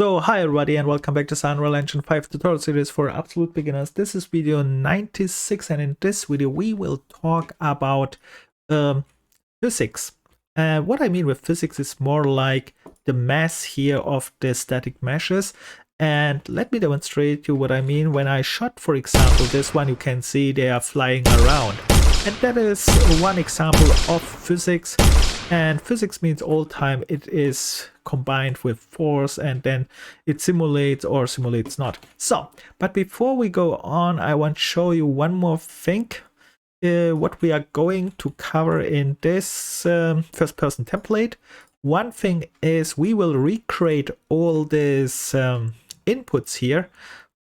So hi everybody and welcome back to Unreal Engine 5 tutorial series for absolute beginners. This is video 96 and in this video we will talk about physics. What I mean with physics is more like the mass here of the static meshes. And let me demonstrate you what I mean. When I shot, for example, this one, you can see they are flying around. And that is one example of physics. And physics means all time it is combined with force and then it simulates or simulates not. So, but before we go on, I want to show you one more thing. What we are going to cover in this first person template. One thing is we will recreate all these inputs here.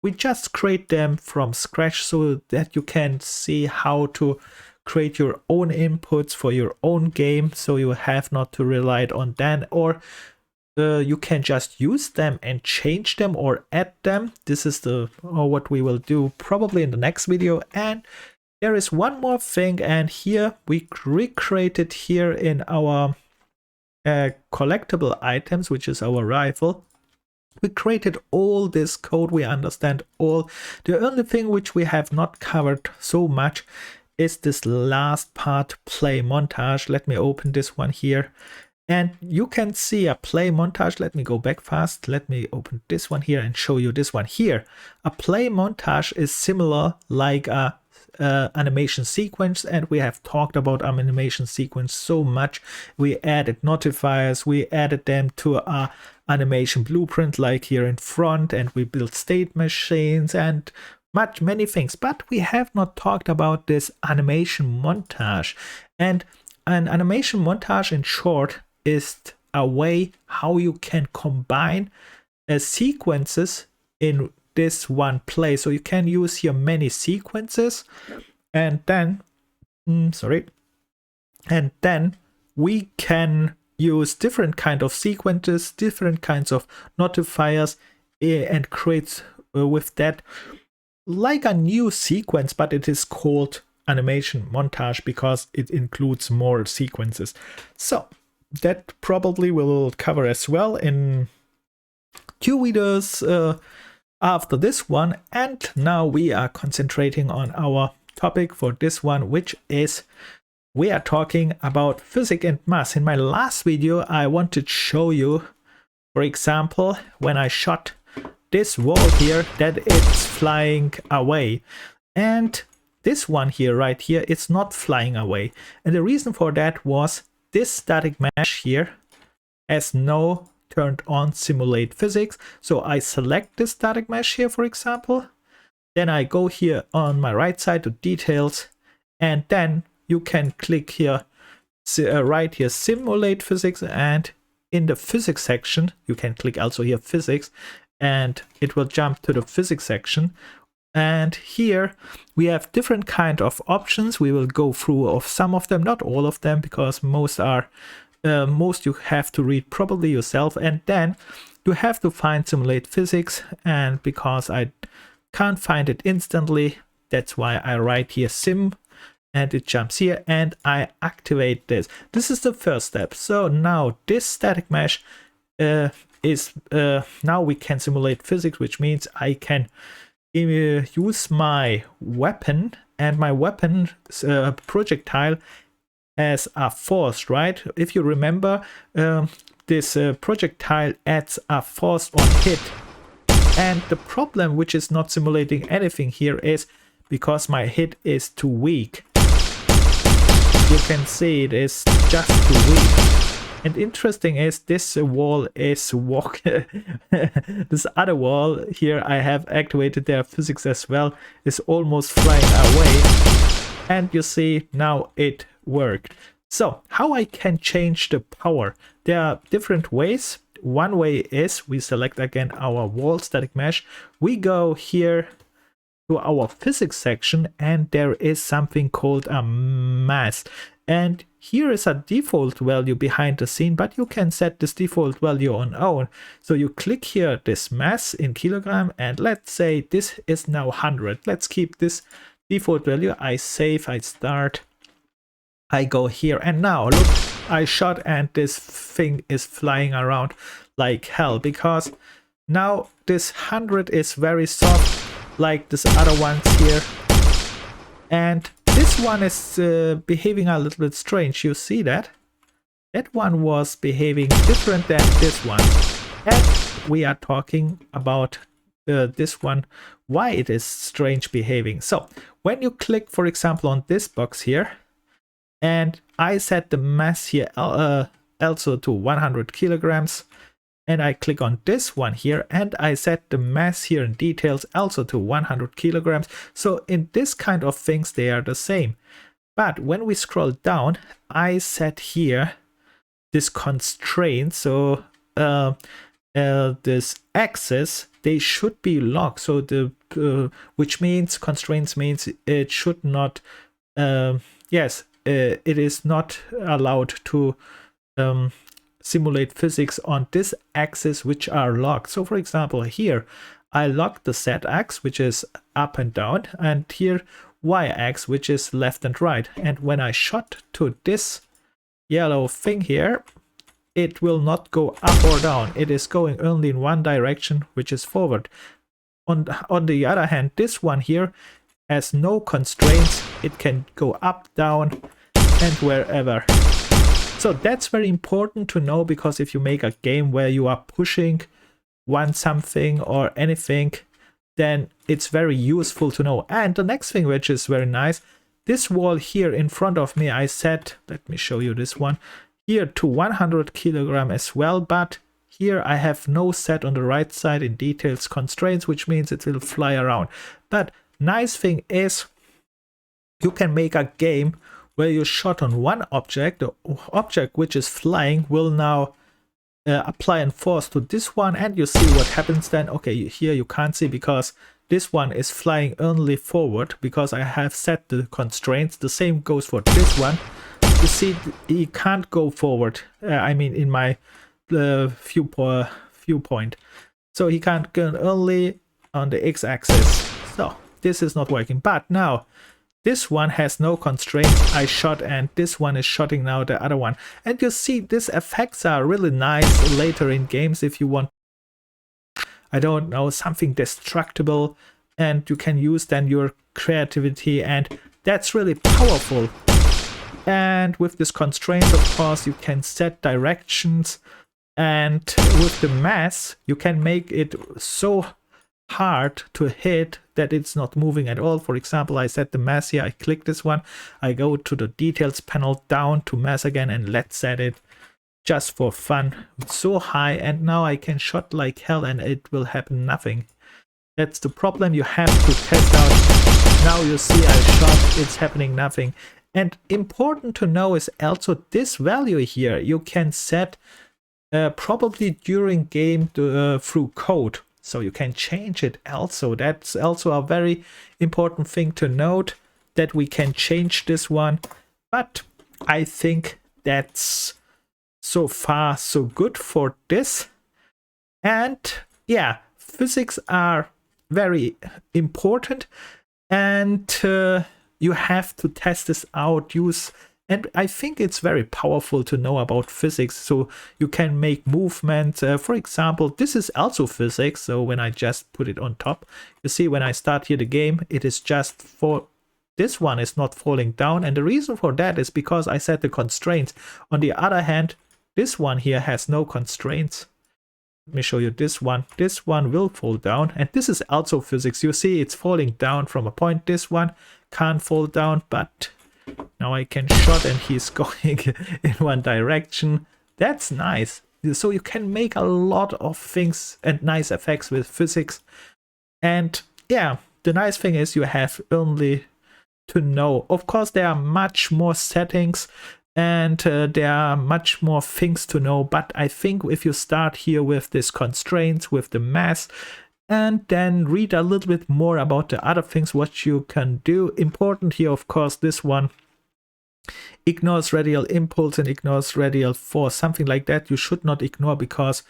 We just create them from scratch so that you can see how to create your own inputs for your own game, so you have not to rely on that, or you can just use them and change them or add them. This is what we will do probably in the next video. And there is one more thing, and here we recreated here in our collectible items, which is our rifle. We created all this code, we understand all. The only thing which we have not covered so much is this last part, play montage. Let me open this one here. And you can see a play montage. Let me go back fast. Let me open this one here and show you this one here. A play montage is similar like a animation sequence, and we have talked about animation sequence so much. We added notifiers, we added them to a animation blueprint like here in front, and we built state machines and many things, but we have not talked about this animation montage. And an animation montage in short is a way how you can combine sequences in this one play. So you can use here many sequences, and then and then we can use different kind of sequences, different kinds of notifiers, and create with that like a new sequence, but it is called animation montage because it includes more sequences. So that probably will cover as well in 2 videos after this one. And now we are concentrating on our topic for this one, which is we are talking about physics and math. In my last video I wanted to show you, for example, when I shot this wall here, that it's flying away, and this one here right here, it's not flying away. And the reason for that was this static mesh here has no turned on simulate physics. So I select this static mesh here, for example, then I go here on my right side to details, and then you can click here right here simulate physics, and in the physics section you can click also here physics, and it will jump to the physics section. And here we have different kind of options. We will go through of some of them, not all of them, because most you have to read probably yourself, and then you have to find simulate physics. And because I can't find it instantly, that's why I write here sim, and it jumps here, and I activate this. This is the first step. So now this static mesh is now we can simulate physics, which means I can use my weapon, and my weapon projectile as a force, right? If you remember, this projectile adds a force on hit. And the problem, which is not simulating anything here, is because my hit is too weak. You can see it is just too weak. And interesting is this wall is this other wall here I have activated their physics as well, is almost flying away. And you see now it worked. So how I can change the power? There are different ways. One way is we select again our wall static mesh. We go here to our physics section, and there is something called a mass. And here is a default value behind the scene, but you can set this default value on own. So you click here this mass in kilogram, and let's say this is now 100. Let's keep this default value. I save, I start, I go here, and now look, I shot and this thing is flying around like hell because Now this 100 is very soft, like this other ones here. And this one is behaving a little bit strange. You see that? That one was behaving different than this one. And we are talking about this one, why it is strange behaving. So when you click, for example, on this box here, and I set the mass here also to 100 kilograms, and I click on this one here, and I set the mass here in details also to 100 kilograms. So in this kind of things, they are the same. But when we scroll down, I set here this constraint. So this axis, they should be locked. So the which means constraints means it should not. Yes, it is not allowed to simulate physics on this axis which are locked. So for example, here I locked the z-axis, which is up and down, and here y-axis, which is left and right. And when I shot to this yellow thing here, it will not go up or down. It is going only in one direction, which is forward. On the other hand, this one here has no constraints. It can go up, down, and wherever. So that's very important to know, because if you make a game where you are pushing one something or anything, then it's very useful to know. And the next thing, which is very nice, this wall here in front of me, I set, let me show you this one, here to 100 kilogram as well, but here I have no set on the right side in details constraints, which means it will fly around. But nice thing is, you can make a game where you shot on one object. The object which is flying will now apply and force to this one, and you see what happens then. Okay, here you can't see because this one is flying only forward because I have set the constraints. The same goes for this one. You see, he can't go forward. I mean, in my viewpoint. So he can't go only on the x-axis. So this is not working. But now this one has no constraints. I shot, and this one is shotting now the other one. And you see, these effects are really nice later in games if you want, I don't know, something destructible, and you can use then your creativity, and that's really powerful. And with this constraint, of course, you can set directions, and with the mass, you can make it so hard to hit that it's not moving at all. For example, I set the mass here, I click this one, I go to the details panel, down to mass again, and let's set it just for fun so high, and now I can shot like hell and it will happen nothing. That's the problem, you have to test out. Now you see I shot, it's happening nothing. And important to know is also this value here you can set probably during game through code. So you can change it also. That's also a very important thing to note, that we can change this one. But I think that's so far so good for this. And yeah, physics are very important, and you have to test this out, and I think it's very powerful to know about physics, so you can make movement. For example, this is also physics, so when I just put it on top, you see when I start here the game, it is just for this one is not falling down, and the reason for that is because I set the constraints. On the other hand, this one here has no constraints. Let me show you this one. This one will fall down, and this is also physics. You see it's falling down from a point. This one can't fall down, but now I can shot and he's going in one direction. That's nice. So you can make a lot of things and nice effects with physics. And yeah, the nice thing is you have only to know. Of course, there are much more settings and there are much more things to know. But I think if you start here with these constraints, with the mass, and then read a little bit more about the other things what you can do. Important here, of course, this one ignores radial impulse and ignores radial force, something like that. You should not ignore, because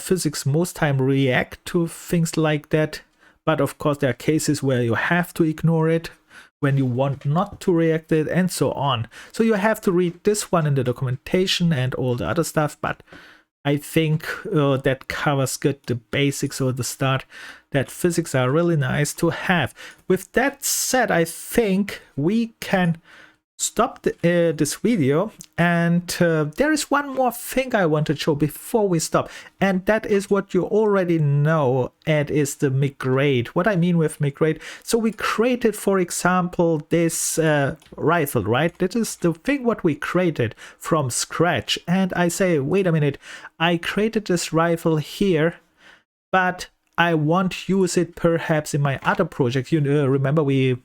physics most time react to things like that. But of course, there are cases where you have to ignore it, when you want not to react it, and so on. So you have to read this one in the documentation and all the other stuff. But I think that covers good the basics or the start, that physics are really nice to have. With that said, I think we can stop this video, and there is one more thing I want to show before we stop, and that is what you already know, and is the migrate. What I mean with migrate, so we created, for example, this rifle, right? That is the thing what we created from scratch, and I say, wait a minute, I created this rifle here, but I won't use it perhaps in my other project. You remember we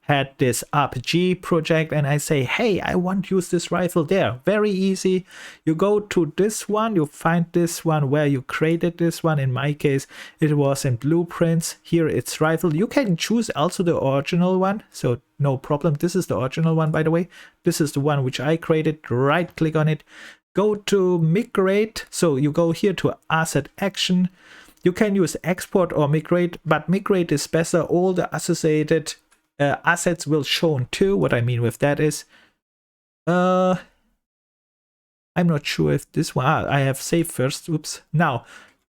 had this RPG project, and I say, hey, I want to use this rifle there. Very easy. You go to this one, you find this one where you created this one. In my case, it was in blueprints. Here it's rifle. You can choose also the original one, so no problem. This is the original one, by the way. This is the one which I created. Right click on it. Go to migrate. So you go here to asset action. You can use export or migrate, but migrate is better. All the associated assets will shown too. What I mean with that is, I'm not sure if this one, I have saved first. Oops. Now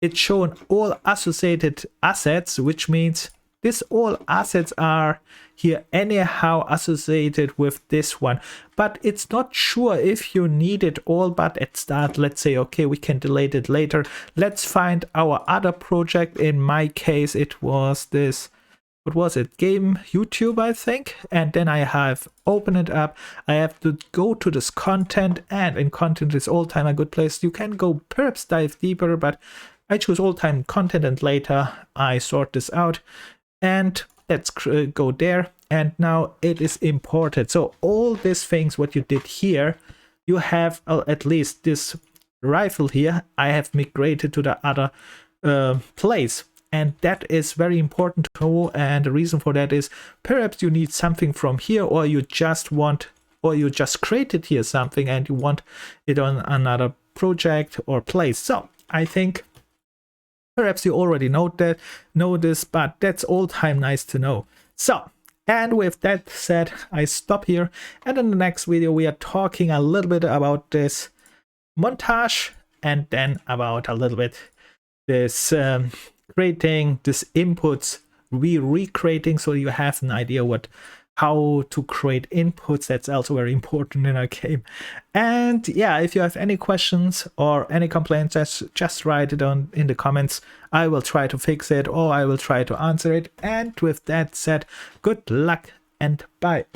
it's shown all associated assets, which means this all assets are here anyhow associated with this one, but it's not sure if you need it all. But at start, let's say, okay, we can delete it later. Let's find our other project. In my case, it was this, what was it, game YouTube, I think. And then I have opened it up. I have to go to this content, and in content is all time a good place. You can go perhaps dive deeper, but I choose all time content, and later I sort this out. And let's go there, and now it is imported. So all these things what you did here, you have at least this rifle here, I have migrated to the other place. And that is very important to know, and the reason for that is perhaps you need something from here, or you just want, or you just created here something and you want it on another project or place. So I think perhaps you already know this, but that's all time nice to know. So, and with that said, I stop here, and in the next video we are talking a little bit about this montage, and then about a little bit this creating this inputs, recreating, so you have an idea how to create inputs. That's also very important in our game. And yeah, if you have any questions or any complaints, just write it down in the comments. I will try to fix it, or I will try to answer it. And with that said, good luck and bye.